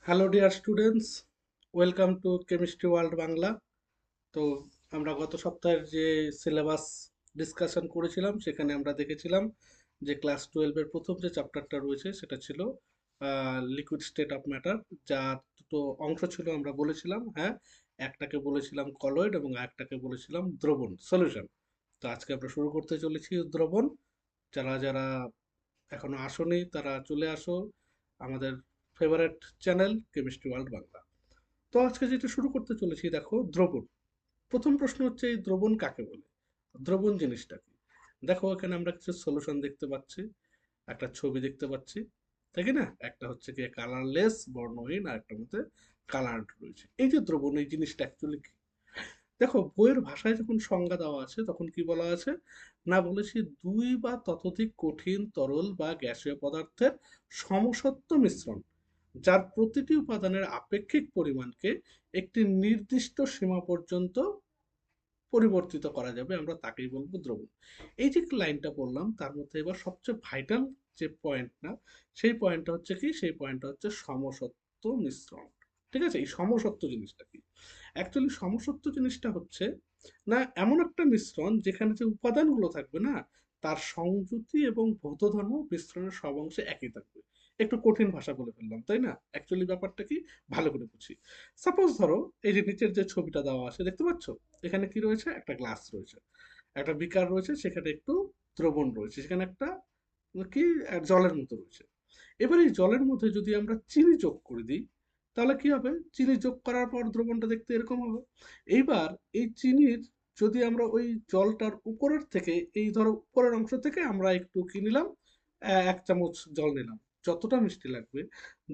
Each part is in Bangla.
Hello dear students, welcome to chemistry world Bangla. তো আমরা গত সপ্তাহের যে সিলেবাস ডিসকাশন করেছিলাম সেখানে আমরা দেখেছিলাম যে ক্লাস 12-এর প্রথম যে চ্যাপ্টারটা রয়েছে সেটা ছিল লিকুইড স্টেট অফ ম্যাটার। যার দুটো অংশ ছিল আমরা বলেছিলাম, হ্যাঁ, একটাকে বলেছিলাম কলয়েড এবং আরেকটাকে বলেছিলাম দ্রবণ সলিউশন। তো আজকে আমরা শুরু করতে চলেছি দ্রবণ। যারা যারা এখনো আসোনি তারা চলে আসো আমাদের favourite channel chemistry world Bangla. তো আজকে যেটা শুরু করতে চলেছি, দেখো দ্রবণ। প্রথম প্রশ্ন হচ্ছে, এই দ্রবণ কাকে বলে? দ্রবণ জিনিসটা কি? দেখো এখানে আমরা কিছু সলিউশন দেখতে পাচ্ছি, একটা ছবি দেখতে পাচ্ছি, তাই কি না? একটা হচ্ছে কি কালারলেস বর্ণহীন, আর একটা মধ্যে কালার রয়েছে। এই যে দ্রবণ, এই জিনিসটা অ্যাকচুয়ালি কি? দেখো বইয়ের ভাষায় যখন সংজ্ঞা দেওয়া আছে তখন কি বলা আছে, না বলেছি দুই বা ততোধিক কঠিন তরল বা গ্যাসীয় পদার্থের সমসত্ব মিশ্রণ, যার প্রতিটি উপাদানের আপেক্ষিক পরিমাণকে একটি নির্দিষ্ট সীমা পর্যন্ত পরিবর্তিত করা যাবে, আমরা তাকেই বলবো দ্রবণ। এই যে লাইনটা বললাম তার মধ্যে এবার সবচেয়ে ভাইটাল যে পয়েন্টটা, সেই পয়েন্টটা হচ্ছে কি, সেই পয়েন্টটা হচ্ছে সমসত্ব মিশ্রণ। ঠিক আছে, এই সমসত্ব জিনিসটা কি? অ্যাকচুয়ালি সমসত্ব জিনিসটা হচ্ছে না এমন একটা মিশ্রণ যেখানে যে উপাদানগুলো থাকবে না, তার সংযুতি এবং ভৌত ধর্ম মিশ্রণের সব অংশে একই থাকবে। একটু কঠিন ভাষা বলে ফেললাম, তাই না? অ্যাকচুয়ালি ব্যাপারটা কি, ভালো করে বুঝি। সাপোজ ধরো এই যে নিচের যে ছবিটা দেওয়া আছে দেখতে পাচ্ছ, এখানে কি রয়েছে, একটা গ্লাস রয়েছে, একটা বিকার রয়েছে, সেখানে একটু দ্রবণ রয়েছে, সেখানে একটা কি জলের মতো রয়েছে। এবার এই জলের মধ্যে যদি আমরা চিনি যোগ করে দিই, তাহলে কি হবে? চিনি যোগ করার পর দ্রবণটা দেখতে এরকম হবে। এইবার এই চিনির, যদি আমরা ওই জলটার উপরের থেকে, এই ধরো উপরের অংশ থেকে আমরা একটু কি নিলাম, 1 চামচ জল নিলাম, যতটা মিষ্টি লাগবে।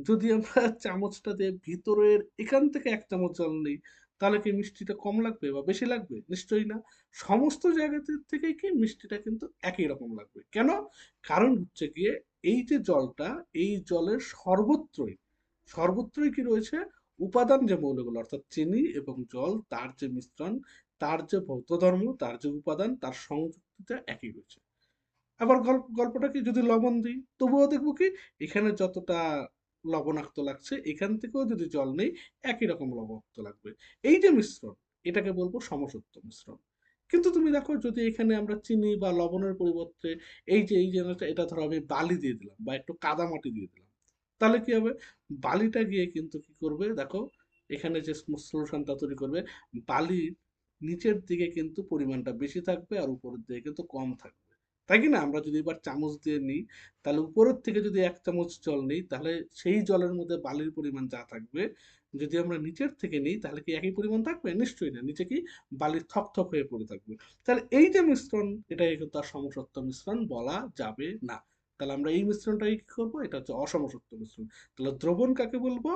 যদি আমরা চামচটা দিয়ে ভিতরের এখান থেকে 1 চামচ জল নিই, তাহলে কি মিষ্টিটা কম লাগবে বা বেশি লাগবে? নিশ্চয়ই না। সমস্ত জায়গাতে থেকে কি মিষ্টিটা কিন্তু একই রকম লাগবে। কেন? কারণ হচ্ছে গিয়ে এই যে জলটা, এই জলের সর্বত্রই সর্বত্রই কি রয়েছে, উপাদান যে মৌলগুলো অর্থাৎ চিনি এবং জল, তার যে মিশ্রণ, তার যে ভৌত ধর্ম, তার যে উপাদান, তার সংযুক্তিটা একই রয়েছে। আবার গল্পটা কি, যদি লবণ দিই তবুও দেখবো কি, এখানে যতটা লবণাক্ত লাগছে এখান থেকেও যদি জল নেই একই রকম লবণাক্ত লাগবে। এই যে মিশ্রণ, এটাকে বলবো সমসত্ব মিশ্রণ। কিন্তু তুমি দেখো যদি এখানে আমরা চিনি বা লবণের পরিবর্তে এই যে এটা ধরো আমি বালি দিয়ে দিলাম বা একটু কাদা মাটি দিয়ে দিলাম, তাহলে কি হবে? বালিটা গিয়ে কিন্তু কি করবে, দেখো এখানে যে সলিউশনটা তৈরি করবে, বালির নিচের দিকে কিন্তু পরিমাণটা বেশি থাকবে আর উপরের দিকে কিন্তু কম থাকবে। তাই কি না? আমরা যদি এবার চামচ দিয়ে নিই, তাহলে উপরের থেকে যদি 1 চামচ জল নিই, তাহলে সেই জলের মধ্যে বালির পরিমাণ যা থাকবে, যদি আমরা নিচের থেকে নিই তাহলে কি একই পরিমাণ থাকবে? নিশ্চয়ই না, নিচে কি বালির থকথক হয়ে পড়ে থাকবে। তাহলে এই যে মিশ্রণ, এটাকে কিন্তু তার সমসত্ব মিশ্রণ বলা যাবে না। তাহলে আমরা এই মিশ্রণটাকে কি করবো, এটা হচ্ছে অসমসত্ব মিশ্রণ। তাহলে দ্রবণ কাকে বলবো?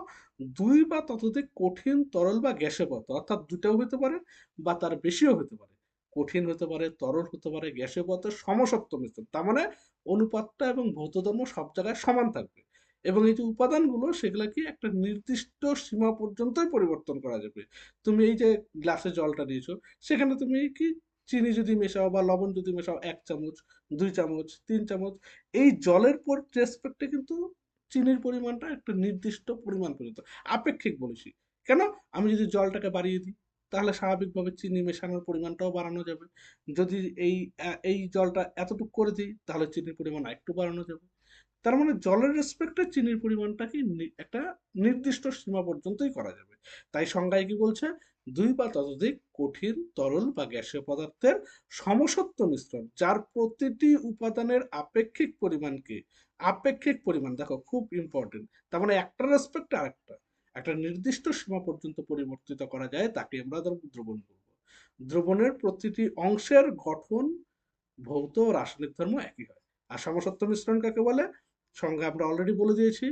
দুই বা ততোধিক কঠিন তরল বা গ্যাসীয় পদার্থ, অর্থাৎ দুটাও হতে পারে বা তার বেশিও হতে পারে, কঠিন হতে পারে, তরল হতে পারে, গ্যাসীয় পদার্থের সমসত্ব মিশ্রণ। তার মানে অনুপাতটা এবং ভৌত ধর্ম সব জায়গায় সমান থাকবে, এবং এই যে উপাদানগুলো সেগুলো কি একটা নির্দিষ্ট সীমা পর্যন্তই পরিবর্তন করা যাবে। তুমি এই যে গ্লাসে জলটা নিয়েছো, সেখানে তুমি কি চিনি যদি মেশাও বা লবণ যদি মেশাও, 1 চামচ, 2 চামচ, 3 চামচ, এই জলের পর রেসপেক্টে কিন্তু চিনির পরিমাণটা একটা নির্দিষ্ট পরিমাণ পর্যন্ত আপেক্ষিক বলেছি। কেন? আমি যদি জলটাকে বাড়িয়ে দিই, তাহলে স্বাভাবিকভাবে চিনি মেশানোর পরিমাণটাও বাড়ানো যাবে। যদি এই জলটা এতটুকু করে দিই, তাহলে চিনির পরিমাণ একটু বাড়ানো যাবে। তার মানে জলের রেসপেক্টে চিনির পরিমাণটা কি একটা নির্দিষ্ট সীমা পর্যন্তই করা যাবে। তাই সংজ্ঞায় কি বলছে, দুই বা ততোধিক কঠিন তরল বা গ্যাসীয় পদার্থের সমসত্ব মিশ্রণ, যার প্রতিটি উপাদানের আপেক্ষিক পরিমাণকে, আপেক্ষিক পরিমাণ দেখো খুব ইম্পর্টেন্ট, তার মানে একটা রেসপেক্ট আরেকটা, একটা নির্দিষ্ট সীমা পর্যন্ত পরিবর্তিত করা যায়, তাকে আমরা দ্রবণ বলবো। দ্রবণের প্রতিটি অংশের গঠন, ভৌত ও রাসায়নিক ধর্ম একই হয়। আর সমসত্ব মিশ্রণ কাকে বলে? সংজ্ঞা আমরা অলরেডি বলে দিয়েছি,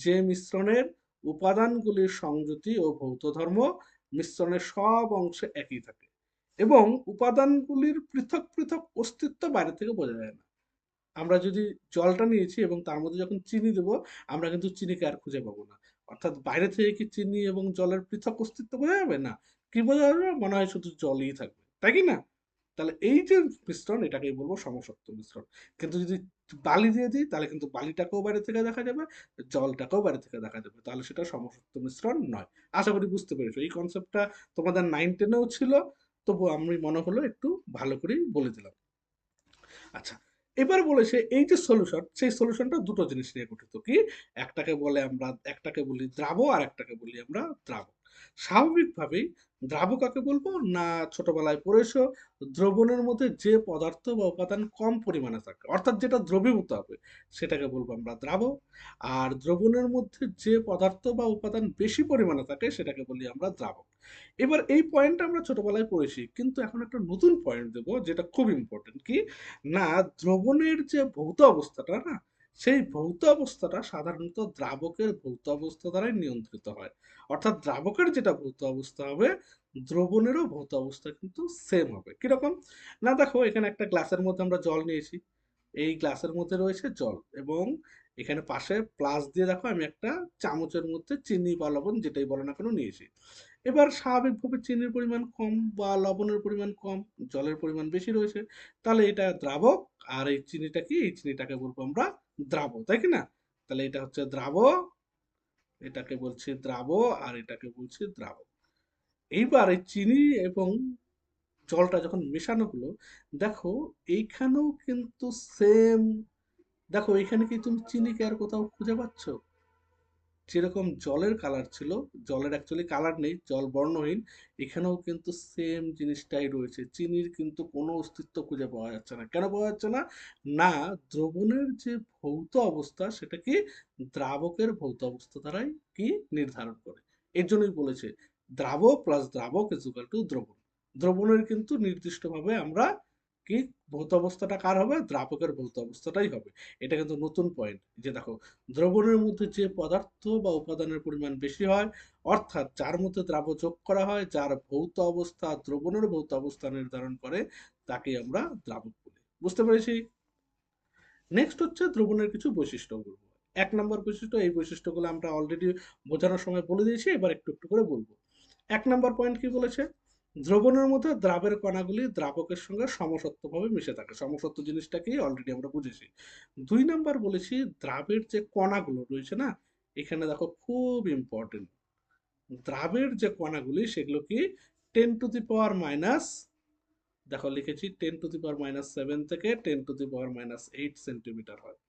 যে মিশ্রণের উপাদানগুলির সংযুতি ও ভৌত ধর্ম মিশ্রণের সব অংশে একই থাকে, এবং উপাদানগুলির পৃথক পৃথক অস্তিত্ব বাইরে থেকে বোঝা যায় না। আমরা যদি জলটা নিয়েছি এবং তার মধ্যে যখন চিনি দেবো, আমরা কিন্তু চিনিকে আর খুঁজে পাবো না। অর্থাৎ বাইরে থেকে কি চিনি এবং জলের পৃথক অস্তিত্ব বোঝা যাবে না? কি বোঝা যাবে? মনে হয় শুধু জলই থাকবে, তাই কি না? তাহলে এই যে মিশ্রণ, এটাকেই বলবো সমসত্ব মিশ্রণ। কিন্তু যদি বালি দিয়ে দিই তাহলে কিন্তু বালিটাকেও বাইরে থেকে দেখা যাবে, জলটাকেও বাইরে থেকে দেখা যাবে, তাহলে সেটা সমসত্ব মিশ্রণ নয়। আশা করি বুঝতে পেরেছো। এই কনসেপ্টটা তোমাদের 9-10-এও ছিল, তবু আমি মনে হলো একটু ভালো করেই বলে দিলাম। আচ্ছা, এবার বলেছে এই যে সলিউশন, সেই সলিউশনটা দুটো জিনিস নিয়ে গঠিত। কি, একটাকে বলি দ্রাব আর একটাকে বলি আমরা দ্রাবক। স্বাভাবিকভাবেই দ্রাবক কাকে বলবো না, ছোটবেলায় পড়েছো, দ্রবণের মধ্যে যে পদার্থ বা উপাদান কম পরিমাণে থাকে, অর্থাৎ যেটা দ্রবীভূত হবে, সেটাকে বলবো আমরা দ্রাবক। আর দ্রবণের মধ্যে যে পদার্থ বা উপাদান বেশি পরিমাণে থাকে সেটাকে বলি আমরা দ্রাবক। এবার এই পয়েন্টটা আমরা ছোটবেলায় পড়েছি, কিন্তু এখন একটা নতুন পয়েন্ট দেবো যেটা খুব ইম্পর্টেন্ট। কি না, দ্রবণের যে ভৌত অবস্থাটা না, সেই ভৌত অবস্থাটা সাধারণত দ্রাবকের ভৌত অবস্থা দ্বারাই নিয়ন্ত্রিত হয়। অর্থাৎ দ্রাবকের যেটা ভৌত অবস্থা হবে, দ্রবণেরও ভৌত অবস্থা কিন্তু সেম হবে। কিরকম না, দেখো এখানে একটা গ্লাসের মধ্যে আমরা জল নিয়েছি, এই গ্লাসের মধ্যে রয়েছে জল, এবং এখানে পাশে প্লাস দিয়ে দেখো আমি একটা চামচের মধ্যে চিনি বা লবণ যেটাই বলো না কেন নিয়েছি। এবার স্বাভাবিকভাবে চিনির পরিমাণ কম বা লবণের পরিমাণ কম, জলের পরিমাণ বেশি রয়েছে, তাহলে এটা দ্রাবক। আর এই চিনিটা কি, এই চিনিটাকে বলবো আমরা দ্রাব, তাই কি না? তাহলে এটা হচ্ছে দ্রাব, এটাকে বলছি দ্রাব, আর এটাকে বলছি দ্রাব। এইবার এই চিনি এবং জলটা যখন মেশানো হলো, দেখো এইখানেও কিন্তু সেম। দেখো এখানে কি তুমি চিনিকে আর কোথাও খুঁজে পাচ্ছ? যেরকম জলের কালার ছিল, জলের অ্যাকচুয়ালি কালার নেই, জল বর্ণহীন, এখানেও কিন্তু সেম জিনিসটাই রয়েছে, চিনির কিন্তু কোনো অস্তিত্ব খুঁজে পাওয়া যাচ্ছে না। কেন পাওয়া যাচ্ছে না? না, দ্রবণের যে ভৌত অবস্থা সেটা কি দ্রাবকের ভৌত অবস্থা দ্বারাই কি নির্ধারণ করে। এর জন্যই বলেছে দ্রাব প্লাস দ্রাবক ইজ ইকুয়াল টু দ্রবণ। দ্রবণের কিন্তু নির্দিষ্টভাবে আমরা কি ভৌত অবস্থাটা কার হবে, দ্রাবকের ভৌত অবস্থাটাই হবে। এটা কিন্তু নতুন পয়েন্ট, যে দেখো দ্রবণের মধ্যে যে পদার্থ বা উপাদানের পরিমাণ বেশি হয়, অর্থাৎ যার মধ্যে দ্রাব্য যোগ করা হয়, যার ভৌত অবস্থা দ্রবণের ভৌত অবস্থা নির্ধারণ করে, তাকে আমরা দ্রাবক বলি। বুঝতে পেরেছি? নেক্সট হচ্ছে দ্রবণের কিছু বৈশিষ্ট্য বলবো। 1 নম্বর বৈশিষ্ট্য, এই বৈশিষ্ট্যগুলো আমরা অলরেডি বোঝানোর সময় বলে দিয়েছি, এবার একটু একটু করে বলবো। 1 নম্বর পয়েন্ট কি বলেছে, দ্রবণের মধ্যে দ্রাবের কণাগুলি দ্রাবকের সঙ্গে সমসত্বভাবে মিশে থাকে। সমসত্ব জিনিসটাকেই অলরেডি আমরা বুঝেছি। 2 নম্বর বলেছি দ্রাবের যে কণাগুলো রয়েছে না, এখানে দেখো খুব ইম্পর্টেন্ট, দ্রাবের যে কণাগুলি সেগুলো কি 10⁻⁻, দেখো লিখেছি 10⁻⁻7 থেকে 10⁻⁻8 সেন্টিমিটার হয়।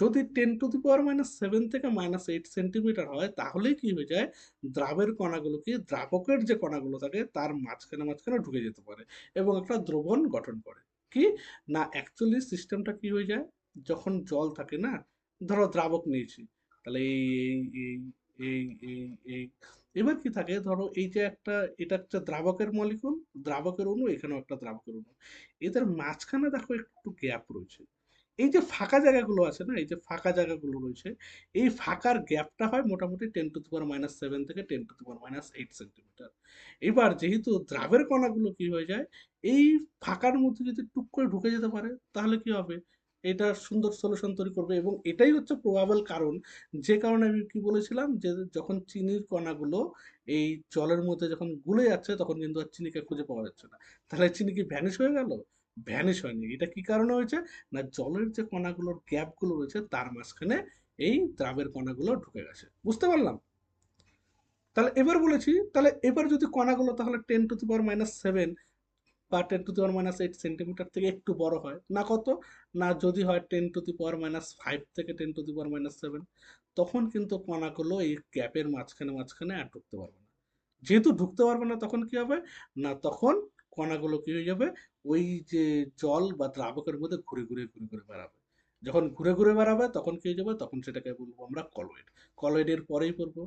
যদি 10⁻⁻7 থেকে -8 সেন্টিমিটার হয়, তাহলেই কি হয়ে যায়, দ্রাবের কণাগুলো কি দ্রাবকের যে কণাগুলো থাকে তার মাঝখানে মাঝখানে ঢুকে যেতে পারে এবং একটা দ্রবণ গঠন করে। কি না, অ্যাকচুয়ালি সিস্টেমটা কি হয়ে যায়, যখন জল থাকে না, ধরো দ্রাবক নিয়েছি, তাহলে এই এই এই এই এবার কি থাকে, ধরো এই যে একটা, এটা একটা দ্রাবকের মলিকুল, দ্রাবকের অণু, এখানেও একটা দ্রাবকের অণু, এদের মাঝখানে দেখো একটু গ্যাপ রয়েছে। এই যে ফাঁকা জায়গাগুলো আছে না, এই যে ফাঁকা জায়গাগুলো রয়েছে, এই ফাঁকার গ্যাপটা হয় মোটামুটি 10⁻⁻7 থেকে 10⁻⁸ সেন্টিমিটার। এবার যেহেতু দ্রাবের কণাগুলো কি হয়ে যায়, এই ফাঁকার মধ্যে যদি টুক করে ঢুকে যেতে পারে, তাহলে কি হবে, এটা সুন্দর সলিউশন তৈরি করবে। এবং এটাই হচ্ছে প্রবাবল কারণ, যে কারণে আমি কি বলেছিলাম, যে যখন চিনির কণাগুলো এই জলের মধ্যে যখন গুলে যাচ্ছে, তখন কিন্তু আর চিনিকে খুঁজে পাওয়া যাচ্ছে না। তাহলে চিনি কি ভ্যানিশ হয়ে গেল? ভ্যানিশ হয়নি। এটা কি কারণে হয়েছে, না জলের যে কণাগুলোর গ্যাপগুলো রয়েছে তার মাঝখানে এই দ্রাবের কণাগুলো ঢুকে গেছে। বুঝতে পারলাম? তাহলে এবার বলেছি, তাহলে এবার যদি কণাগুলো তাহলে 10⁻⁻7 বা 10⁻⁸ সেন্টিমিটার থেকে একটু বড় হয় না, কত না, যদি হয় 10⁻⁵ থেকে 10⁻⁷, তখন কিন্তু কণাগুলো এই গ্যাপের মাঝখানে মাঝখানে আর ঢুকতে পারবে না। যেহেতু ঢুকতে পারবে না, তখন কি হবে না, তখন কণাগুলো কি হয়ে যাবে, ওই যে জল বা দ্রাবকের মধ্যে ঘুরে ঘুরে ঘুরে ঘুরে বেড়াবে। যখন ঘুরে ঘুরে বেড়াবে তখন কি হয়ে যাবে, তখন সেটাকে বলবো আমরা কলয়েড। কলয়েডের পরেই পড়বো।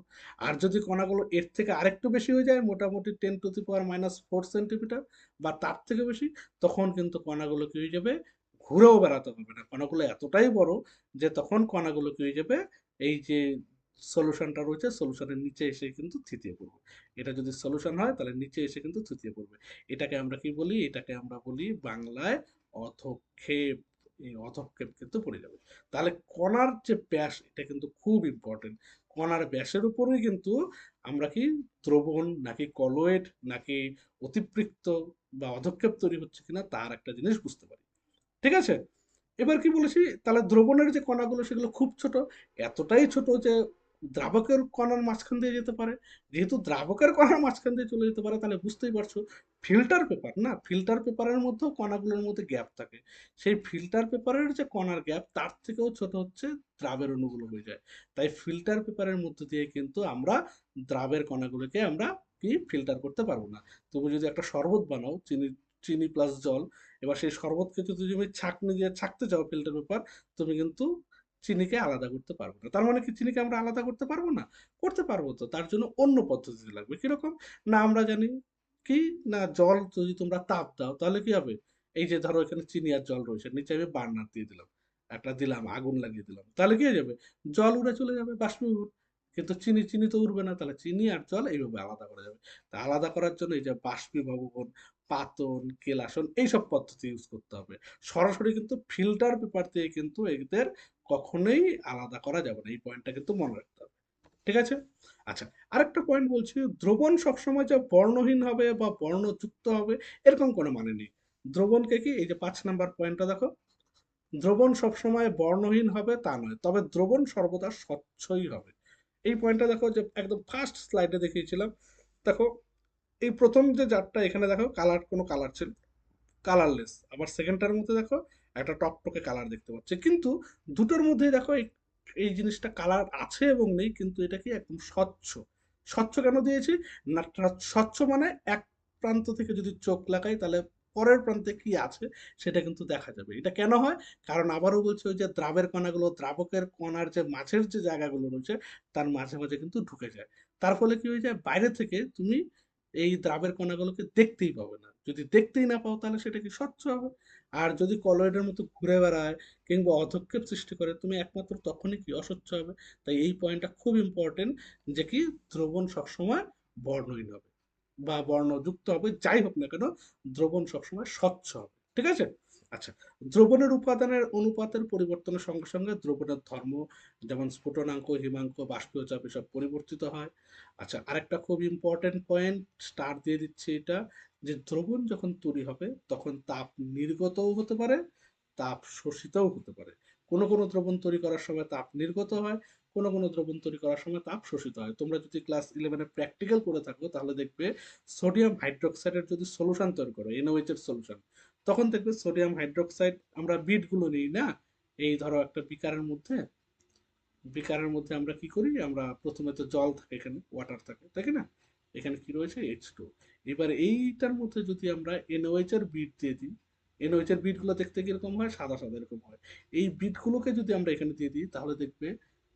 আর যদি কণাগুলো এর থেকে আরেকটু বেশি হয়ে যায়, মোটামুটি 10⁻⁻4 সেন্টিমিটার বা তার থেকে বেশি, তখন কিন্তু কণাগুলো কি হয়ে যাবে, ঘুরেও বেড়াতে পারবে না, কণাগুলো এতটাই বড় যে তখন কণাগুলো কি হয়ে যাবে, এই যে সলিউশনটা রয়েছে সলিউশনের নিচে এসে কিন্তু থিতিয়ে পড়বে। এটা যদি সলিউশন হয় তাহলে নিচে এসে কিন্তু থিতিয়ে পড়বে। এটাকে আমরা কি বলি, এটাকে আমরা বলি বাংলায় অধক্ষেপ। এই অধক্ষেপ কিন্তু পড়ে যাবে। তাহলে কণার যে ব্যাস, এটা কিন্তু খুব ইম্পর্টেন্ট। কণার ব্যাসের উপরেই কিন্তু আমরা কি দ্রবণ নাকি কলয়েড নাকি অতিপৃক্ত বা অধক্ষেপ তৈরি হচ্ছে কিনা তার একটা জিনিস বুঝতে পারি। ঠিক আছে? এবার কি বলেছি, তাহলে দ্রবণের যে কণাগুলো সেগুলো খুব ছোট, এতটাই ছোট যে দ্রাবকের কণার মাঝখান দিয়ে যেতে পারে। যেহেতু দ্রাবকের কণার মাঝখান দিয়ে চলে যেতে পারে, তাহলে বুঝতেই পারছো ফিল্টার পেপার না, ফিল্টার পেপারের মধ্যেও কণাগুলোর মধ্যে গ্যাপ থাকে। সেই ফিল্টার পেপারের যে কণার গ্যাপ তার থেকেও ছোট হচ্ছে দ্রাবের অণুগুলো হয়ে যায়। তাই ফিল্টার পেপারের মধ্যে দিয়ে কিন্তু আমরা দ্রাবের কণাগুলোকে আমরা কি ফিল্টার করতে পারবো না। তুমি যদি একটা শরবত বানাও, চিনি চিনি প্লাস জল, এবার সেই শরবতকে যদি তুমি ছাঁকনি দিয়ে ছাঁকতে চাও ফিল্টার পেপার, তুমি কিন্তু চিনিকে আলাদা করতে পারবো না। তার মানে কি চিনিকে আমরা আলাদা করতে পারবো না? করতে পারবো তো, তার জন্য অন্য পদ্ধতি লাগবে। কিরকম? না আমরা জানি কি, না জল যদি তোমরা তাপ দাও তাহলে কি হবে, এই যে ধরো এখানে চিনি আর জল রয়েছে, নিচে আমি বার্নার দিয়ে দিলাম, একটা দিলাম আগুন লাগিয়ে দিলাম, তাহলে কি হয়ে যাবে, জল উড়ে চলে যাবে বাষ্পীভবন। কিন্তু চিনি চিনি তো উড়বে না, তাহলে চিনি আর জল এইভাবে আলাদা করা যাবে। তা আলাদা করার জন্য এই যে বাষ্পীভবন, পাতন, কেলাসন এইসব পদ্ধতি ইউজ করতে হবে। সরাসরি কিন্তু ফিল্টার পেপার দিয়ে কিন্তু এদের কখনোই আলাদা করা যাবে না, এই পয়েন্টটা কিন্তু মনে রাখতে হবে। ঠিক আছে? আচ্ছা, আরেকটা পয়েন্ট বলছি, দ্রবণ সবসময় যে বর্ণহীন হবে বা বর্ণযুক্ত হবে এরকম কোনো মানে নেই। দ্রবণকে কি, এই যে 5 নাম্বার পয়েন্টটা দেখো, দ্রবণ সবসময় বর্ণহীন হবে তা নয়, তবে দ্রবণ সর্বদা স্বচ্ছই হবে। এই পয়েন্টটা দেখো, যে একদম ফার্স্ট স্লাইডে দেখিয়েছিলাম। দেখো, এই প্রথম যে জারটা এখানে দেখো কালার, কোনো কালার ছিল, কালারলেস। আবার সেকেন্ডটার মধ্যে দেখো একটা টকটকে কালার দেখতে পাচ্ছি, কিন্তু দুটোর মধ্যেই দেখো এই জিনিসটা কালার আছে এবং নেই, কিন্তু এটা কি একদম স্বচ্ছ। স্বচ্ছ কেন দিয়েছি, না স্বচ্ছ মানে এক প্রান্ত থেকে যদি চোখ লাগাই তাহলে পরের প্রান্তে কি আছে সেটা কিন্তু দেখা যাবে। এটা কেন হয়, কারণ আবারও বলছি, ওই যে দ্রাবের কণাগুলো দ্রাবকের কণার যে মাঝের যে জায়গাগুলো রয়েছে তার মাঝে মাঝে কিন্তু ঢুকে যায়। তার ফলে কি হয়ে যায়, বাইরে থেকে তুমি এই দ্রাবের কণাগুলোকে দেখতেই পাবে না। যদি দেখতেই না পাও তাহলে সেটা কি স্বচ্ছ হবে। আর যদি কলয়েডের মতো ঘুরে বেড়ায় কিংবা অধক্ষেপ সৃষ্টি করে, তুমি একমাত্র তখনই কি অস্বচ্ছ হবে। তাই এই পয়েন্টটা খুব ইম্পর্টেন্ট, যে কি দ্রবণ সবসময় বর্ণহীন হবে বা বর্ণযুক্ত হবে, যাই হোক না কেন দ্রবণ সবসময় স্বচ্ছ হবে। ঠিক আছে? আচ্ছা, দ্রবণের উপাদানের অনুপাতের পরিবর্তনের সঙ্গে সঙ্গে দ্রবণের ধর্ম, যেমন স্ফুটনাঙ্ক, হিমাঙ্ক, বাষ্পীয় চাপ এসব পরিবর্তিত হয়। আচ্ছা, আরেকটা খুব ইম্পর্টেন্ট পয়েন্ট, স্টার দিয়ে দিচ্ছি এটা, যে দ্রবণ যখন তৈরি হবে তখন তাপ নির্গতও হতে পারে, তাপ শোষিতও হতে পারে। কোনো কোনো দ্রবণ তৈরি করার সময় তাপ নির্গত হয়, কোনো কোনো দ্রবণ তৈরি করার সময় তাপ শোষিত হয়। তোমরা যদি ক্লাস 11-এ প্র্যাকটিক্যাল করে থাকো তাহলে দেখবে সোডিয়াম হাইড্রোক্সাইডের যদি সলিউশন তৈরি করো, এনওএইচ এর সলিউশন, তখন দেখবে সোডিয়াম হাইড্রোক্সাইড, আমরা বিটগুলো নিই না, এই ধরো একটা বিকারের মধ্যে আমরা কি করি, আমরা প্রথমে তো জল থাকে, এখানে ওয়াটার থাকে, তাই কি না, এখানে কি রয়েছে H2। এবার এইটার মধ্যে যদি আমরা এনওএইচ এর বিট দিয়ে দিই, এনওএইচ এর বিটগুলো দেখতে কিরকম হয়, সাদা সাদা এরকম হয়। এই বিটগুলোকে যদি আমরা এখানে দিয়ে দিই তাহলে দেখবে,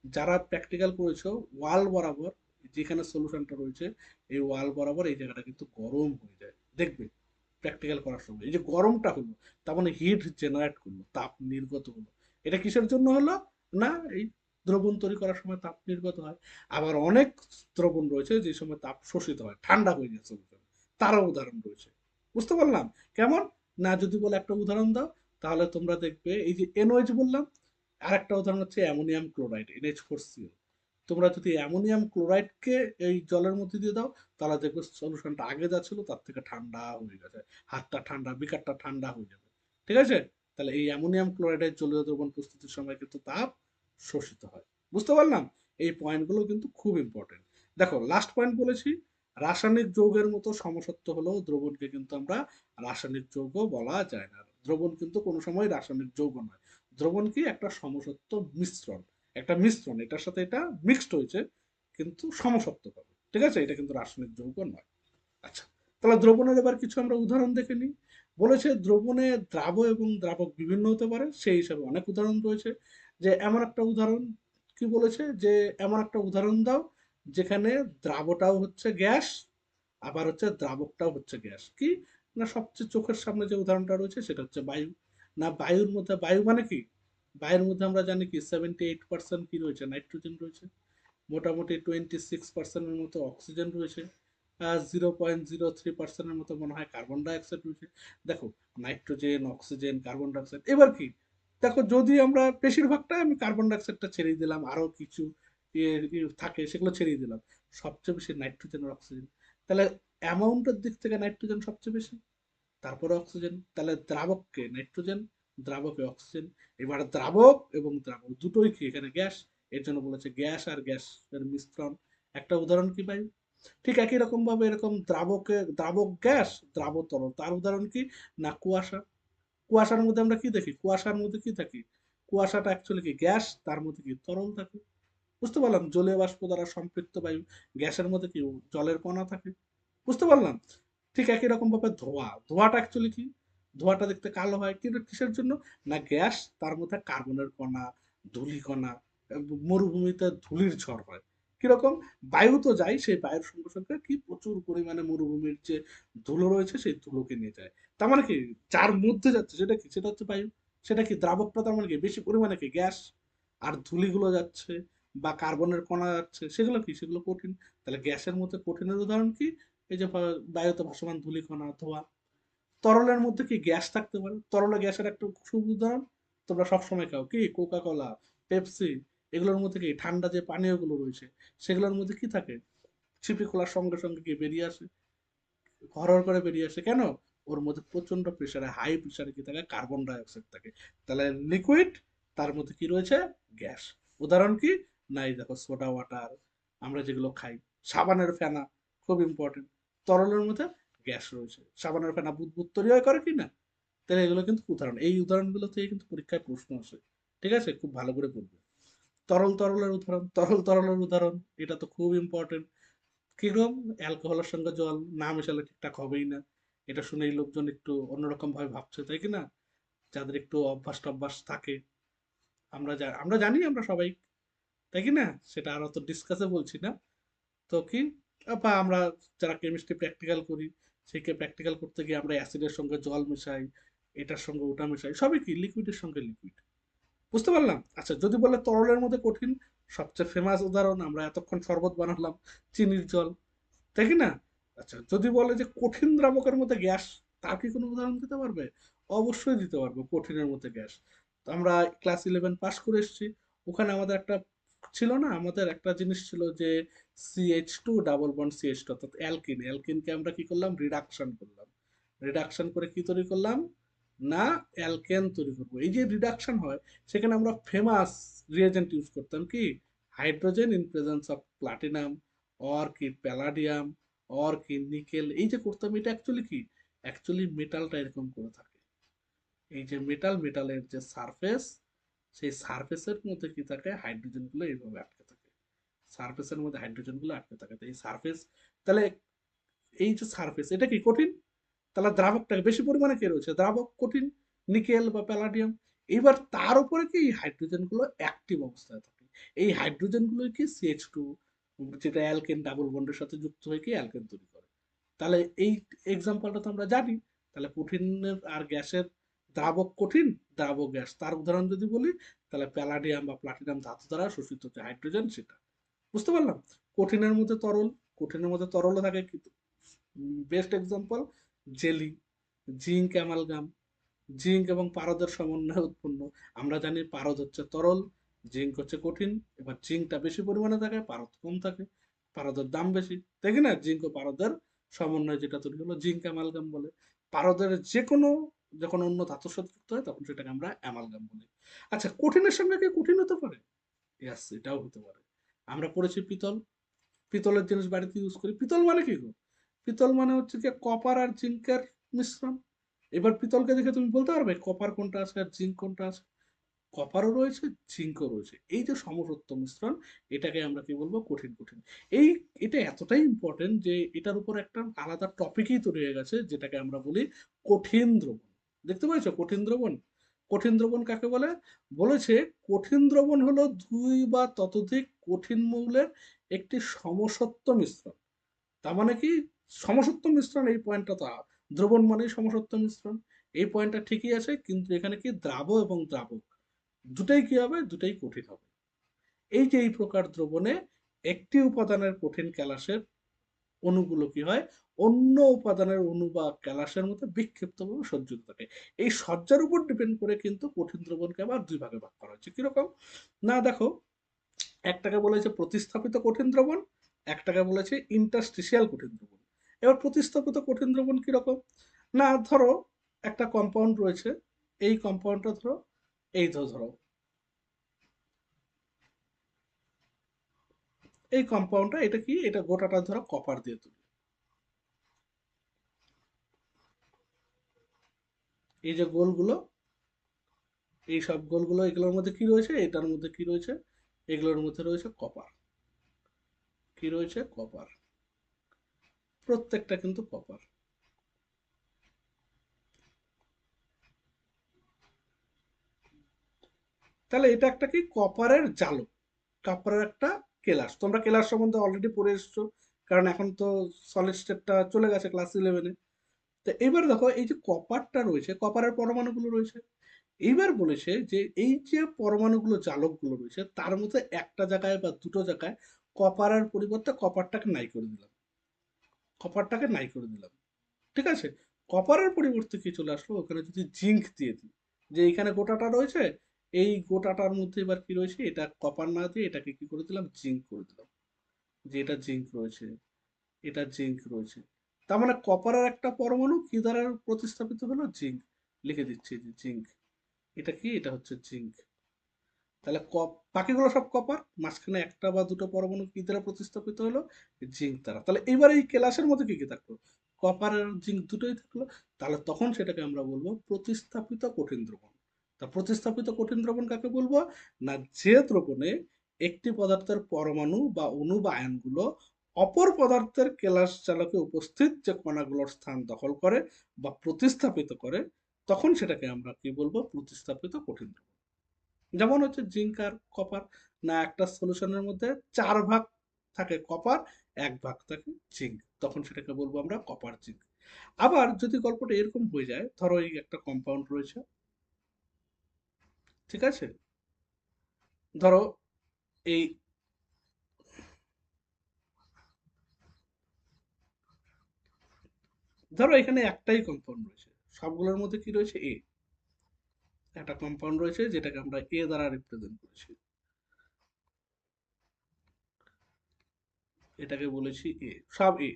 যারা প্র্যাকটিক্যাল করেছো, ওয়াল বরাবর যেখানে সলিউশনটা রয়েছে এই ওয়াল বরাবর এই জায়গাটা কিন্তু গরম হয়ে যায়, দেখবে প্র্যাকটিক্যাল করার সময়। এই যে গরমটা হলো, তার মানে হিট জেনারেট করলো, তাপ নির্গত হলো। এটা কিসের জন্য হলো, না এই দ্রবণ তৈরি করার সময় তাপ নির্গত হয়। আবার অনেক দ্রবণ রয়েছে যে সময় তাপ শোষিত হয়, ঠান্ডা হয়ে গেছে, তারও উদাহরণ রয়েছে। বুঝতে পারলাম? কেমন? না যদি বলে একটা উদাহরণ দাও, তাহলে তোমরা দেখবে এই যে এনওএইচ বললাম, আর একটা উদাহরণ হচ্ছে অ্যামোনিয়াম ক্লোরাইড, NH4Cl। তোমরা যদি অ্যামোনিয়াম ক্লোরাইডকে এই জলের মধ্যে দিয়ে দাও, তাহলে দেখবে সলিউশনটা আগে যা ছিল তার থেকে ঠান্ডা হয়ে গেছে, হাতটা ঠান্ডা, বিকারটা ঠান্ডা হয়ে যাবে। ঠিক আছে? তাহলে এই অ্যামোনিয়াম ক্লোরাইডের জলীয় দ্রবণ প্রস্তুতির সময় কিন্তু তাপ শোষিত হয়। বুঝতে পারলাম? এই পয়েন্টগুলো কিন্তু খুব ইম্পর্টেন্ট। দেখো, লাস্ট পয়েন্ট বলেছি, রাসায়নিক যৌগের মতো সমসত্ব হলেও দ্রবণকে কিন্তু আমরা রাসায়নিক যৌগ বলা যায় না। দ্রবণ কিন্তু কোনো সময় রাসায়নিক যৌগ নয়। দ্রবণ কি, একটা সমসত্ব মিশ্রণ, একটা মিশ্রণ, এটার সাথে এটা মিক্সড হয়েছে কিন্তু সমসত্ব পাবে। ঠিক আছে? এটা কিন্তু রাসায়নিক যৌগ নয়। আচ্ছা, তাহলে দ্রবণের এবার কিছু আমরা উদাহরণ দেখে নিই। বলেছে দ্রবণে দ্রাব এবং দ্রাবক বিভিন্ন হতে পারে, সেই হিসাবে অনেক উদাহরণ রয়েছে। যে এমন একটা উদাহরণ কি বলেছে, যে এমন একটা উদাহরণ দাও যেখানে দ্রাবটাও হচ্ছে গ্যাস, আবার হচ্ছে দ্রাবকটাও হচ্ছে গ্যাস। কি, না সবচেয়ে চোখের সামনে যে উদাহরণটা রয়েছে সেটা হচ্ছে বায়ু। না বায়ুর মধ্যে, বায়ু মানে কি, বায়ুর মধ্যে আমরা জানি কি 78% কি রয়েছে, নাইট্রোজেন রয়েছে, মোটামুটি 26%-এর মতো অক্সিজেন রয়েছে, 0.03%-এর মতো মনে হয় কার্বন ডাইঅক্সাইড রয়েছে। দেখো, নাইট্রোজেন, অক্সিজেন, কার্বন ডাইঅক্সাইড, এবার কি, দেখো যদি আমরা বেশিরভাগটা আমি কার্বন ডাইঅক্সাইডটা ছেড়ে দিলাম, আরো কিছু থাকে সেগুলো ছেড়ে দিলাম, সবচেয়ে বেশি নাইট্রোজেন আর অক্সিজেন। তাহলে অ্যামাউন্টের দিক থেকে নাইট্রোজেন সবচেয়ে বেশি, তারপরে অক্সিজেন। তাহলে দ্রাবককে নাইট্রোজেন, দ্রাবকে অক্সিজেন। এবার দ্রাবক এবং দ্রাবক দুটোই কি এখানে গ্যাস, এর জন্য বলেছে গ্যাস আর গ্যাসের মিশ্রণ। একটা উদাহরণ কি ভাই? ঠিক একই রকম ভাবে এরকম দ্রাবকে দ্রাবক গ্যাস, দ্রাবক তরল, তার উদাহরণ কি? না কুয়াশা। কুয়াশার মধ্যে আমরা কি দেখি? কুয়াশার মধ্যে কি থাকে? কুয়াশাটা অ্যাকচুয়ালি কি গ্যাস, তার মধ্যে কি তরল থাকে। বুঝতে পারলাম? জলীয় বাষ্প দ্বারা সম্পৃক্ত বায়ু, গ্যাসের মধ্যে কি জলের কণা থাকে। বুঝতে পারলাম? ঠিক একই রকম ভাবে ধোঁয়া, ধোঁয়াটা অ্যাকচুয়ালি কি? ধোঁয়াটা দেখতে কালো হয় কিন্তু কিসের জন্য? না গ্যাস, তার মধ্যে কার্বনের কণা, ধূলি কণা, মরুভূমিতে ধূলির ঝড় হয়। কিরকম? বায়ু তো যায়, সেই বায়ুর সঙ্গে সঙ্গে কি প্রচুর পরিমাণে মরুভূমির যে ধুলো রয়েছে সেই ধুলোকে নিয়ে যায়। তার মানে কি যার মধ্যে যাচ্ছে সেটা কি? সেটা হচ্ছে বায়ু। সেটা কি দ্রাবকটা, তার মানে কি বেশি পরিমাণে কি গ্যাস। আর ধূলিগুলো যাচ্ছে বা কার্বনের কণা যাচ্ছে সেগুলো কি? সেগুলো কঠিন। তাহলে গ্যাসের মধ্যে কঠিনের উদাহরণ কি? এই যে বায়ুতে ভাসমান ধূলিকণা, ধোঁয়া। তরলের মধ্যে কি গ্যাস থাকতে পারে? তরলে গ্যাসের একটা খুব উদাহরণ তোমরা সবসময় খাও কি? Coca Cola, Pepsi. এগুলোর মধ্যে কি ঠান্ডা যে পানীয়গুলো রয়েছে সেগুলোর মধ্যে কি থাকে? ছিপি খোলার সঙ্গে সঙ্গে কি বেরিয়ে আসে, হরহর করে বেরিয়ে আসে কেন? ওর মধ্যে প্রচন্ড প্রেসারে, হাই প্রেসারে কি থাকে? কার্বন ডাই অক্সাইড থাকে। তাহলে লিকুইড, তার মধ্যে কি রয়েছে? গ্যাস। উদাহরণ কি? নাই দেখো সোডা ওয়াটার, আমরা যেগুলো খাই, সাবানের ফেনা, খুব ইম্পর্টেন্ট। তরলের মধ্যে গ্যাস রয়েছে। সাবানের ফেনা বুদবুদ তৈরি হয় করে কি না? তাহলে এগুলো কিন্তু উদাহরণ, এই উদাহরণগুলো থেকে কিন্তু পরীক্ষায় প্রশ্ন আসে। ঠিক আছে, খুব ভালো করে পড়বে। তরলের উদাহরণ, তরলের উদাহরণ, এটা তো খুব ইম্পর্টেন্ট। কিরকম? অ্যালকোহলের সঙ্গে জল না মেশালে ঠিকঠাক হবেই না। এটা শুনেই লোকজন একটু অন্যরকম ভাবে ভাবছে, তাই কি না? যাদের একটু অভ্যাস টভ্যাস থাকে। আমরা জানি আমরা সবাই, তাই কি না? সেটা আর অত ডিসকাসে বলছি না। তো কি, বা আমরা যারা কেমিস্ট্রি প্র্যাকটিক্যাল করি, সেই প্র্যাকটিক্যাল করতে গিয়ে আমরা অ্যাসিডের সঙ্গে জল মেশাই, এটার সঙ্গে ওটা মেশাই, সবই কি লিকুইডের সঙ্গে লিকুইড। বুঝতে পারলাম? আচ্ছা, যদি বলে তরলের মধ্যে কঠিন, সবচেয়ে ফেমাস উদাহরণ আমরা এতক্ষণ শরবত বানালাম, চিনির জল, তাই কি না? আচ্ছা, যদি বলে যে কঠিন দ্রাবকের মধ্যে গ্যাস, তার কি কোনো উদাহরণ দিতে পারবে? অবশ্যই দিতে পারবো, কঠিনের মধ্যে গ্যাস। তো আমরা ক্লাস 11 পাস করে এসেছি, ওখানে আমাদের একটা ছিল না, আমাদের একটা জিনিস ছিল যে CH2 ডাবল বন্ড CH2, অর্থাৎ অ্যালকিন। অ্যালকিনকে আমরা কি করলাম? রিডাকশন করলাম। রিডাকশন করে কি তৈরি করলাম? না অ্যালকেন তৈরি করবো। এই যে রিডাকশন হয়, সেখানে আমরা ফেমাস রিয়েজেন্ট ইউজ করতাম কি? Hydrogen in presence of platinum, or কি প্যালাডিয়াম, অর কি নিকেল। এই যে করতাম, এটা অ্যাকচুয়ালি কি? অ্যাকচুয়ালি মেটালটা এরকম করে থাকে। এই যে মেটালের যে সারফেস, সেই সারফেসের মধ্যে কি থাকে? হাইড্রোজেন গুলো এইভাবে আটকে থাকে। সারফেসের মধ্যে হাইড্রোজেন গুলো আটকে থাকে। তো এই সারফেস, তাহলে এই যে সারফেস, এটা কি কঠিন? তাহলে দ্রাবকটা বেশি পরিমাণে কে রয়েছে? দ্রাবক কঠিন, নিকেল বা প্যালাডিয়াম। এবার তার উপরে কি হাইড্রোজেন গুলো অ্যাক্টিভ অবস্থায় থাকে। এই হাইড্রোজেন গুলো কি CH2, যেটা অ্যালকেন ডাবল বন্ডের সাথে যুক্ত হয়ে কি অ্যালকেন তৈরি করে। তাহলে এই এক্সাম্পলটা তো আমরা জানি। তাহলে কঠিনের আর গ্যাসের, দ্রাবক কঠিন, দ্রাবক গ্যাস, তার উদাহরণ যদি বলি, তাহলে প্যালাডিয়াম বা প্লাটিনাম ধাতু দ্বারা শোষিত যে হাইড্রোজেন সেটা। বুঝতে পারলাম? কঠিনের মধ্যে তরল, কঠিনের মধ্যে তরল থাকে কিন্তু best example jelly, zinc amalgam. Zinc এবং পারদের সমন্বয়ে উৎপন্ন। আমরা জানি পারদ হচ্ছে তরল, জিঙ্ক হচ্ছে কঠিন। এবার জিঙ্কটা বেশি পরিমাণে থাকে, পারদ কম থাকে, পারদের দাম বেশি, তাই কি না? জিঙ্ক ও পারদের সমন্বয় যেটা তৈরি হলো জিঙ্ক অ্যামালগাম বলে। পারদের যে কোনো, যখন অন্য ধাতুর সাথে যুক্ত হয় তখন সেটাকে আমরা অ্যামালগাম বলি। আচ্ছা, কঠিনের সঙ্গে কি কঠিন হতে পারে? ইয়াস, এটাও হতে পারে। আমরা পড়েছি পিতল, পিতলের জিনিস বাড়িতে ইউজ করি। পিতল মানে কি গো? পিতল মানে হচ্ছে কি কপার আর জিঙ্কের মিশ্রণ। এবার পিতলকে দেখে তুমি বলতে পারবে কপার কোনটা আছে আর জিঙ্ক কোনটা আছে? কপারও রয়েছে, জিঙ্কও রয়েছে। এই যে সমসত্ব মিশ্রণ, এটাকে আমরা কি বলবো? কঠিন। কঠিন, এই, এটা এতটাই ইম্পর্টেন্ট যে এটার উপর একটা আলাদা টপিকই তৈরি হয়ে গেছে, যেটাকে আমরা বলি কঠিন দ্রবণ। দেখতে পাচ্ছ কঠিন দ্রবণ? কঠিন দ্রবণ কাকে বলে? বলেছে কঠিন দ্রবণ হলো দুই বা ততোধিক কঠিন মৌলের একটি সমসত্ব মিশ্রণ। তার মানে কি? সমসত্ব মিশ্রণ, এই পয়েন্টটা তো দ্রবণ মানেই সমসত্ব মিশ্রণ। এই পয়েন্টটা ঠিকই আছে, কিন্তু এখানে কি দ্রাব এবং দ্রাবক দুটাই কি হবে? দুটাই কঠিন হবে। এই যে এই প্রকার দ্রবণে একটি উপাদানের কঠিন ক্যালাসের অণুগুলো কি হয়? অন্য উপাদানের অণু বা ক্যালাসের মধ্যে বিক্ষিপ্তভাবে সজ্জিত থাকে। এই সজ্জার উপর ডিপেন্ড করে কিন্তু কঠিন দ্রবণকে আবার দুই ভাগে ভাগ করা হচ্ছে। কিরকম? না দেখো, একটাকে বলেছে প্রতিস্থাপিত কঠিন দ্রবণ, একটাকে বলেছে ইন্টারস্টিশিয়াল কঠিন দ্রবণ। এবার প্রতিস্থাপিত কঠিন দ্রবণ কিরকম? না ধরো একটা কম্পাউন্ড রয়েছে, এই কম্পাউন্ডটা ধরো, এই ধরো এই কম্পাউন্ডটা, এটা কি, এটা গোটাটা ধরো কপার দিয়ে তৈরি। এই যে গোলগুলো, এই সব গোলগুলো, এগুলোর মধ্যে কি রয়েছে, এটার মধ্যে কি রয়েছে, এগুলোর মধ্যে রয়েছে কপার। কি রয়েছে, কপার। প্রত্যেকটা কিন্তু কপার। তাহলে এটা একটা কি, কপারের জালক, কপারের একটা কেলাস। তোমরা কেলাস সম্বন্ধে অলরেডি পড়ে এসছো, কারণ এখন তো সলিড স্টেটটা চলে গেছে ক্লাস 11-এ। তো এবার দেখো, এই যে কপারটা রয়েছে, কপারের পরমাণুগুলো রয়েছে। এইবার বলেছে যে এই যে পরমাণুগুলো, জালকগুলো রয়েছে, তার মধ্যে একটা জায়গায় বা দুটো জায়গায় কপারের পরিবর্তে কপারটাকে নাই করে দিলাম, কপারটাকে নাই করে দিলাম। ঠিক আছে, কপারের পরিবর্তে কি চলে আসলো, ওখানে যদি জিঙ্ক দিয়ে দিই, যে এইখানে গোটাটা রয়েছে, এই গোটাটার মধ্যে এবার কি রয়েছে, এটা কপার না দিয়ে এটাকে কি করে দিলাম, জিঙ্ক করে দিলাম। যে এটা জিঙ্ক রয়েছে, এটা জিঙ্ক রয়েছে। তার মানে কপারের একটা পরমাণু কি দ্বারা প্রতিস্থাপিত হলো, জিঙ্ক। লিখে দিচ্ছি যে জিঙ্ক। এটা কি, এটা হচ্ছে জিঙ্ক। তাহলে বাকিগুলো সব কপার, মাঝখানে একটা বা দুটো পরমাণু কি দ্বারা প্রতিস্থাপিত হলো, জিঙ্ক দ্বারা। তাহলে এবার এই কেলাসের মধ্যে কি কি থাকলো, কপার আর জিঙ্ক দুটোই থাকলো। তাহলে তখন সেটাকে আমরা বলবো প্রতিস্থাপিত কঠিন দ্রবণ। তা প্রতিস্থাপিত কঠিন দ্রবণ কাকে বলবো, না যে দ্রবণে একটি পদার্থের পরমাণু বা অণু বা আয়নগুলো অপর পদার্থের কেলাস চালকে উপস্থিত যে কণাগুলোর স্থান দখল করে বা প্রতিস্থাপিত করে, তখন সেটাকে আমরা কি বলবো, প্রতিস্থাপিত কঠিন দ্রবণ। যেমন হচ্ছে জিঙ্ক আর কপার, না একটা সলিউশনের মধ্যে 4 ভাগ থাকে কপার, 1 ভাগ থাকে জিঙ্ক, তখন সেটাকে বলবো আমরা কপার জিঙ্ক। আবার যদি গল্পটা এরকম হয়ে যায়, ধরো এই একটা কম্পাউন্ড রয়েছে, ঠিক আছে, ধরো এই, ধরো এখানে একটাই কম্পাউন্ড রয়েছে, সবগুলোর মধ্যে কি রয়েছে, এ। একটা কম্পাউন্ড রয়েছে যেটাকে আমরা এ দ্বারা রিপ্রেজেন্ট করেছি, এটাকে বলেছি এ, সব এ।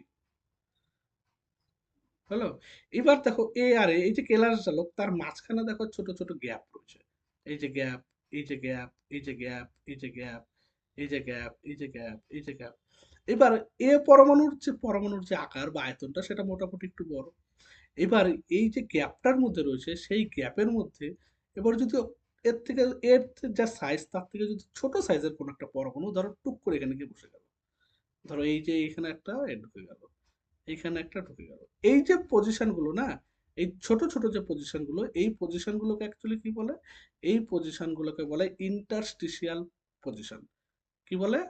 হলো, এবার দেখো এ আর এ, এই যে কেলাস জালক, তার মাঝখানে দেখো ছোট ছোট গ্যাপ রয়েছে। এই যে গ্যাপ, এই যে গ্যাপ, এই যে গ্যাপ, এই যে গ্যাপ, এই যে গ্যাপ, এই যে গ্যাপ, এই যে গ্যাপ। এবার এ পরমাণুর যে আকার বা আয়তনটা, সেটা মোটামুটি একটু বড়। এবার এই যে গ্যাপটার মধ্যে রয়েছে, সেই গ্যাপের মধ্যে এবার যদি এর থেকে, এর যা সাইজ, তার থেকে যদি ছোট সাইজের কোনো একটা পরমাণু ধরো টুক করে এখানে গিয়ে বসে গেল, ধরো এই যে এখানে একটা এ ঢুকে গেল, এইখানে একটা ঢুকে গেল। এই যে পজিশন গুলো না, এই ছোট ছোট যে পজিশন গুলো, এই পজিশন গুলোকে অ্যাকচুয়ালি কি বলে, এই পজিশন গুলোকে বলে ইন্টারস্টিশিয়াল পজিশন। কি বলে,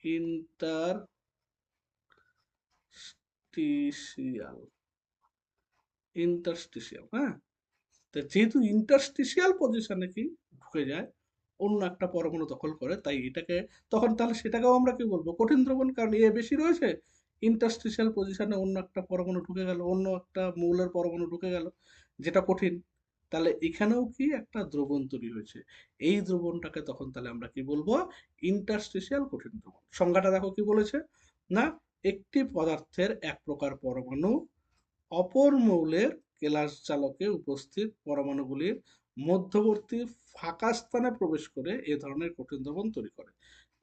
ইন্টারস্টিশিয়াল, ইন্টারস্টিশিয়াল, হ্যাঁ। তো যেহেতু ইন্টারস্টিশিয়াল পজিশনে কি ঢুকে যায়, অন্য একটা পরমাণু দখল করে, তাই এটাকে, তখন তাহলে সেটাকেও আমরা কি বলবো, কঠিন দ্রবণ, কারণ এ বেশি রয়েছে, ইন্টারস্টিশিয়াল পজিশনে অন্য একটা পরমাণু ঢুকে গেল, অন্য একটা মৌলের পরমাণু ঢুকে গেল, যেটা কঠিন। তাহলে এখানেও কি একটা দ্রবণ তৈরি হয়েছে, এই দ্রবণটাকে তখন তাহলে আমরা কি বলবো, ইন্টারস্টিশিয়াল কঠিন দ্রবণ। সংজ্ঞাটা দেখো কি বলেছে, না একটি পদার্থের এক প্রকার পরমাণু অপর মৌলের কেলাস জালকে উপস্থিত পরমাণুগুলির মধ্যবর্তী ফাঁকা স্থানে প্রবেশ করে এ ধরনের কঠিন দ্রবণ তৈরি করে।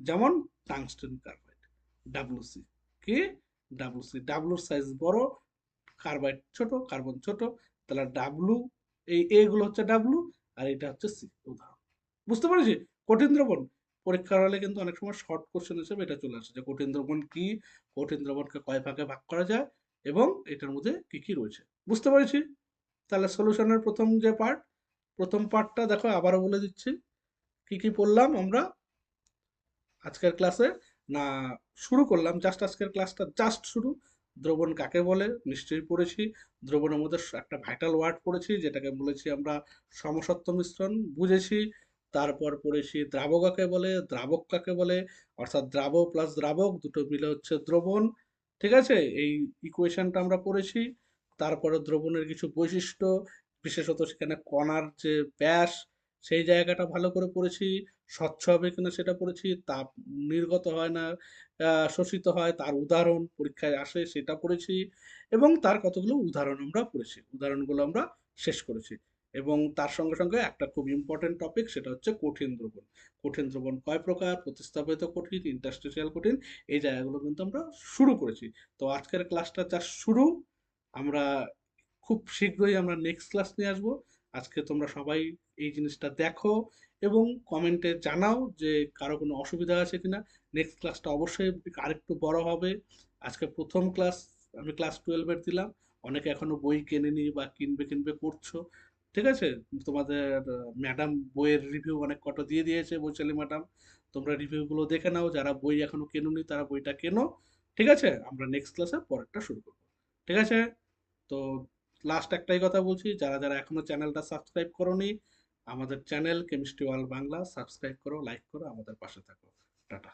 যেমন টাংস্টেন কার্বাইড, ডাব্লুসি। কি, ডাব্লুসি, ডাব্লুর সাইজ বড়, কার্বাইড ছোট, কার্বন ছোট। তাহলে ডাব্লু, এই এ গুলো হচ্ছে ডাব্লু, আর এটা হচ্ছে সি, উদাহরণ। বুঝতে পেরেছি, কঠিন দ্রবণ পরীক্ষার হলে কিন্তু অনেক সময় শর্ট কোশ্চেন হিসেবে এটা চলে আসে, যে কঠিন দ্রবণ কি, কঠিন দ্রবণকে কয় ভাগে ভাগ করা যায়, এবং এটার মধ্যে কি কি রয়েছে। বুঝতে পেরেছি। তাহলে সলিউশনের প্রথম যে পার্ট, প্রথম পার্টটা দেখো আবারও বলে দিচ্ছি, কি কি পড়লাম আমরা আজকের ক্লাসে, না শুরু করলাম জাস্ট, আজকের ক্লাসটা জাস্ট শুরু। দ্রবণ কাকে বলে নিশ্চয়ই পড়েছি, দ্রবণের মধ্যে একটা ভাইটাল ওয়ার্ড পড়েছি যেটাকে বলেছি আমরা সমসত্ব মিশ্রণ, বুঝেছি। তারপর পড়েছি দ্রাবক কাকে বলে, দ্রাবক কাকে বলে, অর্থাৎ দ্রাব প্লাস দ্রাবক দুটো মিলে হচ্ছে দ্রবণ। ঠিক আছে, এই ইকুয়েশনটা আমরা পড়েছি। তারপরে দ্রবণের কিছু বৈশিষ্ট্য, বিশেষত সেখানে কণার যে ব্যাস, সেই জায়গাটা ভালো করে পড়েছি। স্বচ্ছ হবে কিনা সেটা পড়েছি, তাপ নির্গত হয় না শোষিত হয়, তার উদাহরণ পরীক্ষায় আসে সেটা পড়েছি, এবং তার কতগুলো উদাহরণ আমরা পড়েছি, উদাহরণগুলো আমরা শেষ করেছি। এবং তার সঙ্গে সঙ্গে একটা খুব ইম্পর্টেন্ট টপিক, সেটা হচ্ছে কঠিন দ্রবণ। কঠিন দ্রবণ কয় প্রকার, প্রতিস্থাপিত কঠিন, ইন্টারস্টিশিয়াল কঠিন, এই জায়গাগুলো কিন্তু আমরা শুরু করেছি। তো আজকের ক্লাসটা যা শুরু, আমরা খুব শীঘ্রই আমরা নেক্সট ক্লাস নিয়ে আসবো। আজকে তোমরা সবাই এই জিনিসটা দেখো এবং কমেন্টে জানাও যে কারো কোনো অসুবিধা আছে কিনা। নেক্সট ক্লাসটা অবশ্যই আরেকটু বড় হবে। আজকে প্রথম ক্লাস আমি ক্লাস 12-এর দিলাম। অনেকে এখনো বই কেনেনি বা কিনবে কিনবে করছো, ঠিক আছে? তোমাদের ম্যাডাম বইয়ের রিভিউ অনেক কটা দিয়ে দিয়েছে, বৈশালী ম্যাডাম। তোমরা রিভিউগুলো দেখে নাও, যারা বই এখনো কেনোনি তারা বইটা কেনো, ঠিক আছে? আমরা নেক্সট ক্লাসে পরেরটা শুরু করবো, ঠিক আছে? তো লাস্ট একটাই কথা বলছি, যারা যারা এখনো চ্যানেলটা সাবস্ক্রাইব করোনি, আমাদের channel chemistry world Bangla subscribe করো, লাইক করো, আমাদের পাশে থাকো। টাটা।